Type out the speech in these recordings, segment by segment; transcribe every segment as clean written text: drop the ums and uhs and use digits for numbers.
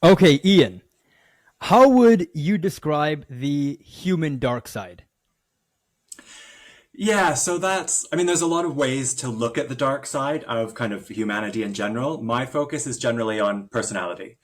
Okay, Ian, how would you describe the human dark side? Yeah, so I mean, there's a lot of ways to look at the dark side of kind of humanity in general. My focus is generally on personality.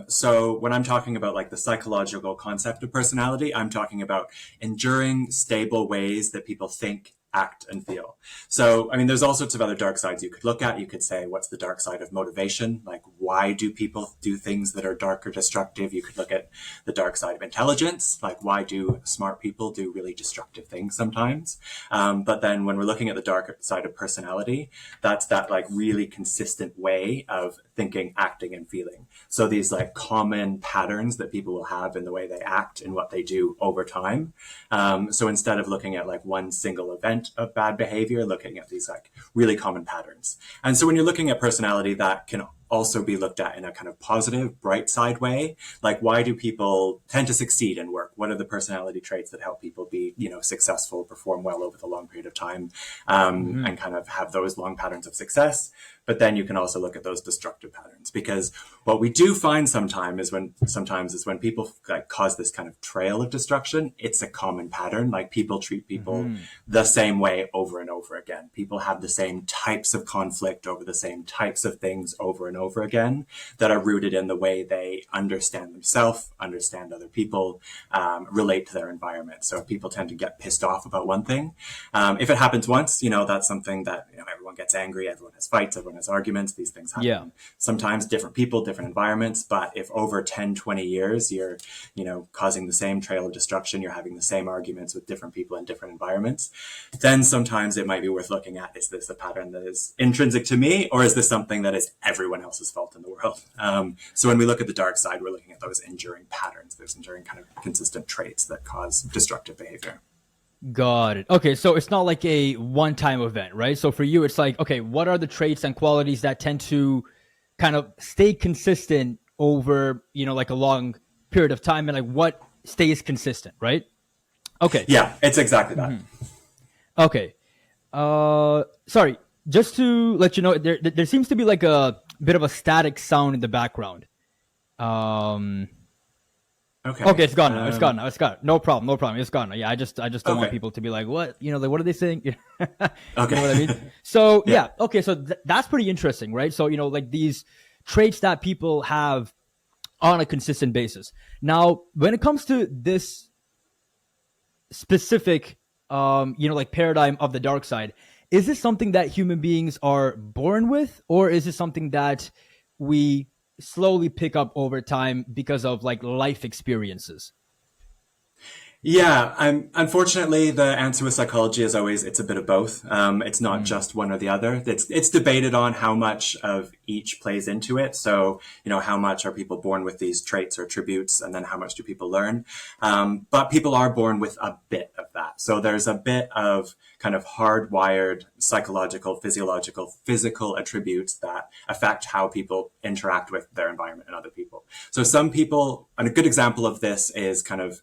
So when I'm talking about like the psychological concept of personality, I'm talking about enduring, stable ways that people think, act, and feel. So, I mean, there's all sorts of other dark sides you could look at. You could say, what's the dark side of motivation? Like, why do people do things that are dark or destructive? You could look at the dark side of intelligence. Like, why do smart people do really destructive things sometimes? But then when we're looking at the dark side of personality, that's that like really consistent way of thinking, acting, and feeling. So these like common patterns that people will have in the way they act and what they do over time. So instead of looking at like one single event of bad behavior, looking at these like really common patterns. And so when you're looking at personality, that can also be looked at in a kind of positive, bright side way. Like, why do people tend to succeed in work? What are the personality traits that help people be, successful, perform well over the long period of time, Hmm. and kind of have those long patterns of success? But then you can also look at those destructive patterns, because what we do find sometimes is when people like cause this kind of trail of destruction, it's a common pattern. Like, people treat people Hmm. the same way over and over again. People have the same types of conflict over the same types of things over and over again, that are rooted in the way they understand themselves, understand other people, relate to their environment. So people tend to get pissed off about one thing. If it happens once, that's something that, everyone gets angry, everyone has fights, everyone has arguments. These things Yeah. happen sometimes, different people, different environments. But if over 10, 20 years, you're, causing the same trail of destruction, you're having the same arguments with different people in different environments, then sometimes it might be worth looking at, is this a pattern that is intrinsic to me, or is this something that is everyone else's fault in the world? So when we look at the dark side, we're looking at those enduring patterns, those enduring kind of consistent traits that cause destructive behavior. Got it. Okay, so it's not like a one-time event, right? So for you, it's like, okay, what are the traits and qualities that tend to kind of stay consistent over, like a long period of time, and like what stays consistent, right? Okay. Yeah, it's exactly that. Hmm. Okay. Sorry. Just to let you know, there seems to be like a bit of a static sound in the background. Um, Okay. Okay, it's gone now. It's gone now. It's gone. No problem. No problem. It's gone now. Yeah, I just don't want Okay. people to be like, what? Like, what are they saying? You know what I mean? Okay. So Yeah. yeah. Okay. So that's pretty interesting, right? So like these traits that people have on a consistent basis. Now, when it comes to this specific, like paradigm of the dark side, is this something that human beings are born with, or is this something that we slowly pick up over time because of like life experiences? Yeah, unfortunately, the answer with psychology is always it's a bit of both. It's not Mm. just one or the other. It's debated on how much of each plays into it. So, how much are people born with these traits or attributes, and then how much do people learn? But people are born with a bit of that. So there's a bit of kind of hardwired psychological, physiological, physical attributes that affect how people interact with their environment and other people. So some people, and a good example of this is kind of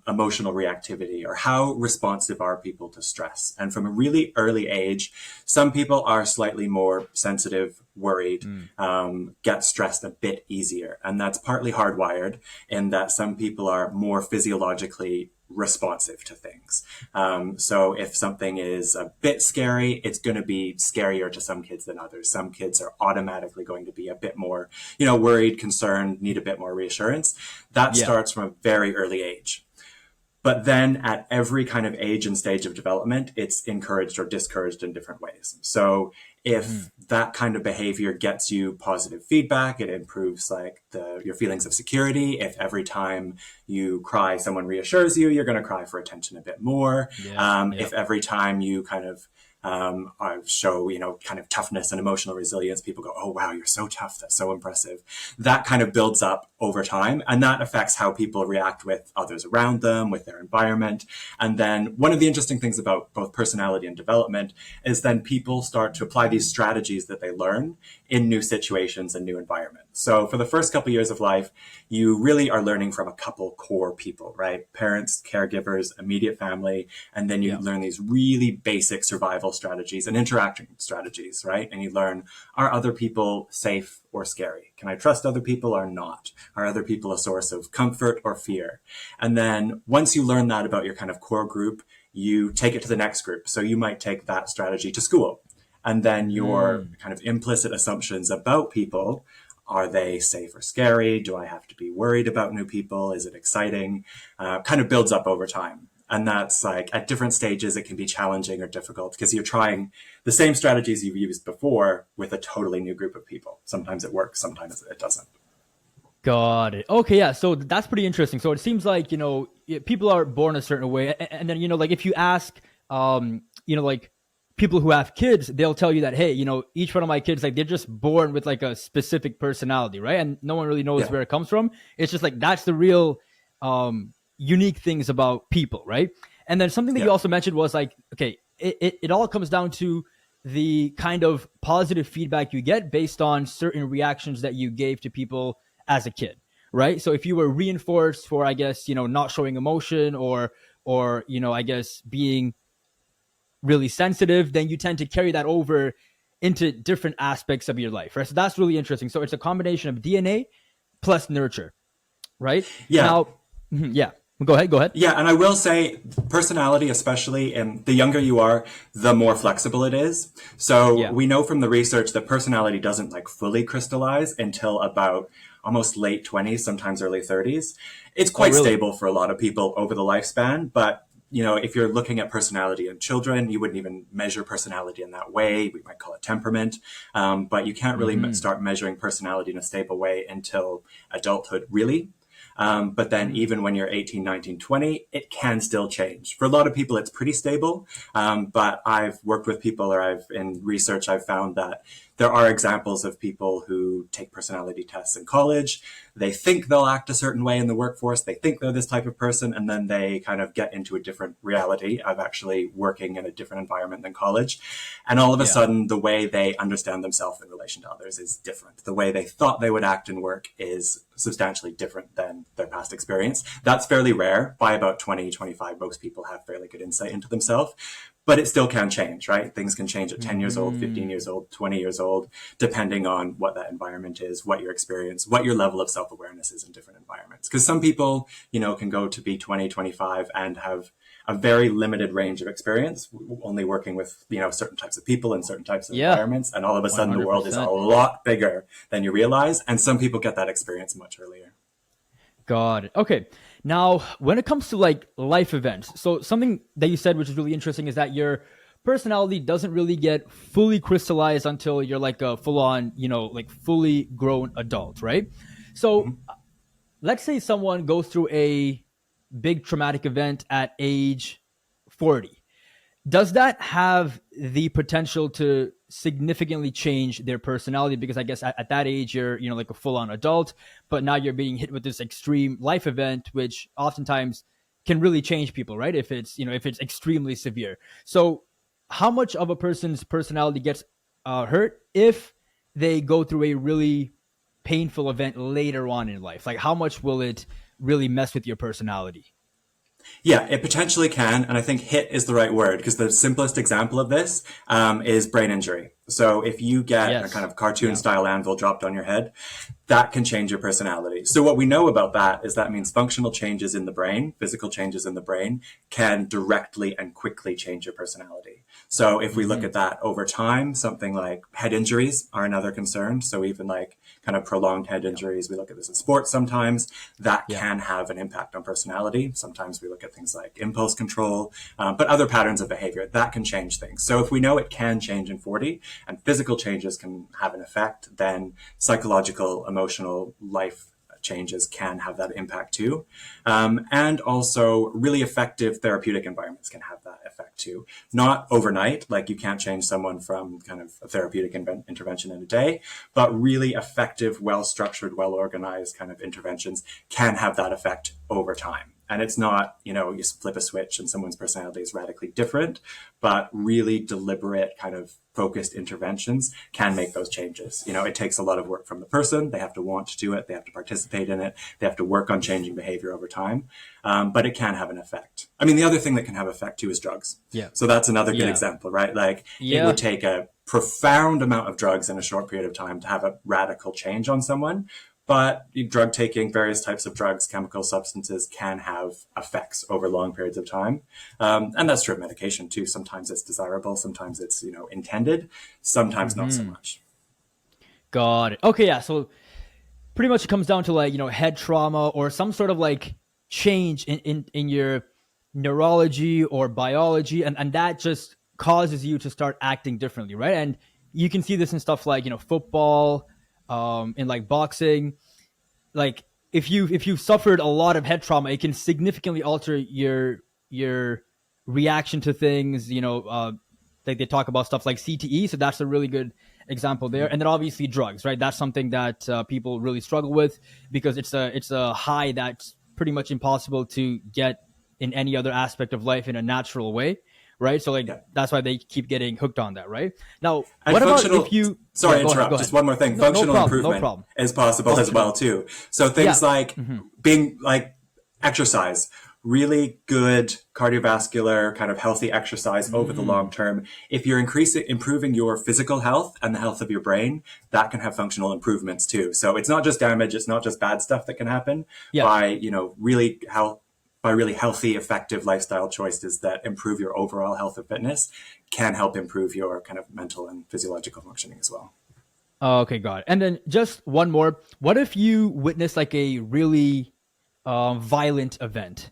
emotional reactivity, or how responsive are people to stress. And from a really early age, some people are slightly more sensitive, worried, Mm. get stressed a bit easier. And that's partly hardwired, in that some people are more physiologically responsive to things. So if something is a bit scary, it's going to be scarier to some kids than others. Some kids are automatically going to be a bit more, worried, concerned, need a bit more reassurance. That Yeah. starts from a very early age. But then at every kind of age and stage of development, it's encouraged or discouraged in different ways. So Mm. if that kind of behavior gets you positive feedback, it improves like your feelings of security. If every time you cry, someone reassures you, you're going to cry for attention a bit more. Yeah. Yeah. If every time you kind of show, kind of toughness and emotional resilience, people go, oh, wow, you're so tough. That's so impressive. That kind of builds up over time. And that affects how people react with others around them, with their environment. And then one of the interesting things about both personality and development is then people start to apply these strategies that they learn in new situations and new environments. So for the first couple of years of life, you really are learning from a couple core people, right? Parents, caregivers, immediate family, and then you Yeah. learn these really basic survival strategies and interacting strategies, right? And you learn, are other people safe or scary? Can I trust other people or not? Are other people a source of comfort or fear? And then once you learn that about your kind of core group, you take it to the next group. So you might take that strategy to school. And then your kind of implicit assumptions about people, are they safe or scary? Do I have to be worried about new people? Is it exciting? Kind of builds up over time. And that's like at different stages, it can be challenging or difficult because you're trying the same strategies you've used before with a totally new group of people. Sometimes it works, sometimes it doesn't. Got it. Okay, yeah. So that's pretty interesting. So it seems like, people are born a certain way. And then, like if you ask, like people who have kids, they'll tell you that, hey, each one of my kids, like they're just born with like a specific personality, right? And no one really knows where it comes from. It's just like, that's the real unique things about people, right? And then something that you also mentioned was like, okay, it all comes down to the kind of positive feedback you get based on certain reactions that you gave to people as a kid, right? So if you were reinforced for, I guess, not showing emotion or I guess being really sensitive, then you tend to carry that over into different aspects of your life, right? So that's really interesting. So it's a combination of DNA plus nurture, right? Yeah. Now, yeah. Go ahead. Yeah, and I will say personality, especially, and the younger you are, the more flexible it is. So we know from the research that personality doesn't like fully crystallize until about almost late 20s, sometimes early 30s. It's quite stable for a lot of people over the lifespan, but if you're looking at personality in children, you wouldn't even measure personality in that way. We might call it temperament. But you can't really start measuring personality in a stable way until adulthood, really. But then even when you're 18, 19, 20, it can still change. For a lot of people, it's pretty stable. But I've worked with people in research, I've found that there are examples of people who take personality tests in college. They think they'll act a certain way in the workforce. They think they're this type of person. And then they kind of get into a different reality of actually working in a different environment than college. And all of a sudden, the way they understand themselves in relation to others is different. The way they thought they would act in work is substantially different than their past experience. That's fairly rare. By about 20, 25, most people have fairly good insight into themselves. But it still can change, right? Things can change at 10 years old, 15 years old, 20 years old, depending on what that environment is, what your experience, what your level of self-awareness is in different environments. Because some people, can go to be 20, 25 and have a very limited range of experience, only working with, certain types of people in certain types of environments. And all of a sudden 100%. The world is a lot bigger than you realize. And some people get that experience much earlier. Got it. Okay. Now, when it comes to like life events, so something that you said, which is really interesting, is that your personality doesn't really get fully crystallized until you're like a full on, like fully grown adult, right? So let's say someone goes through a big traumatic event at age 40. Does that have the potential to significantly change their personality? Because I guess at that age, you're, like a full on adult, but now you're being hit with this extreme life event, which oftentimes can really change people, right? If it's, if it's extremely severe. So how much of a person's personality gets hurt if they go through a really painful event later on in life? Like how much will it really mess with your personality? Yeah, it potentially can. And I think hit is the right word because the simplest example of this is brain injury. So if you get a kind of cartoon style anvil dropped on your head, that can change your personality. So what we know about that is that means functional changes in the brain, physical changes in the brain can directly and quickly change your personality. So if we look at that over time, something like head injuries are another concern. So even like kind of prolonged head injuries, we look at this in sports sometimes, that can have an impact on personality. Sometimes we look at things like impulse control, but other patterns of behavior that can change things. So if we know it can change in 40 and physical changes can have an effect, then psychological, emotional, life changes can have that impact too. And also really effective therapeutic environments can have that effect too. Not overnight, like you can't change someone from kind of a therapeutic intervention in a day, but really effective, well-structured, well-organized kind of interventions can have that effect over time. And it's not, you flip a switch and someone's personality is radically different, but really deliberate kind of focused interventions can make those changes. It takes a lot of work from the person. They have to want to do it. They have to participate in it. They have to work on changing behavior over time. But it can have an effect. I mean, the other thing that can have effect too is drugs. Yeah. So that's another good example, right? Like it would take a profound amount of drugs in a short period of time to have a radical change on someone. But drug taking, various types of drugs, chemical substances can have effects over long periods of time. And that's true of medication too. Sometimes it's desirable, sometimes it's, intended, sometimes not so much. Got it. Okay, yeah. So pretty much it comes down to like, head trauma or some sort of like change in your neurology or biology, and that just causes you to start acting differently, right? And you can see this in stuff like, football, in like boxing. Like if you suffered a lot of head trauma, it can significantly alter your reaction to things. Like they talk about stuff like CTE, so that's a really good example there. And then obviously drugs, right? That's something that people really struggle with because it's a high that's pretty much impossible to get in any other aspect of life in a natural way, right? So like that's why they keep getting hooked on that, right? Now, And what about functional, if you? sorry, Yeah, go ahead, interrupt. go Just ahead. one more thing. No, no Functional problem, no improvement problem. is possible as well too. So things Yeah. like being like exercise, really good cardiovascular kind of healthy exercise over the long term. If you're improving your physical health and the health of your brain, that can have functional improvements too. So it's not just damage, it's not just bad stuff that can happen Yeah. by, by really healthy, effective lifestyle choices that improve your overall health and fitness can help improve your kind of mental and physiological functioning as well. Okay, got it. And then just one more. What if you witness like a really violent event?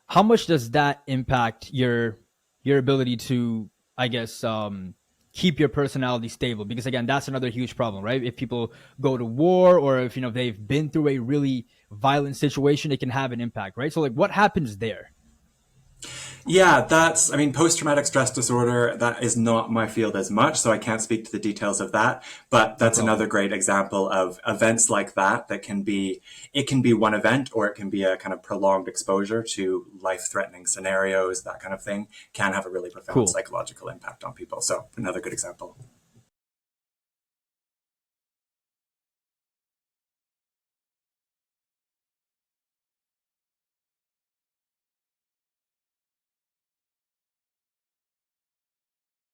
How much does that impact your ability to, I guess, keep your personality stable? Because again, that's another huge problem, right? If people go to war or if they've been through a really violent situation, it can have an impact, right? So like, what happens there? Yeah, post-traumatic stress disorder, that is not my field as much, so I can't speak to the details of that. But No that's problem. another great example of events like that it can be one event or it can be a kind of prolonged exposure to life-threatening scenarios, that kind of thing can have a really profound Cool. psychological impact on people. So another good example.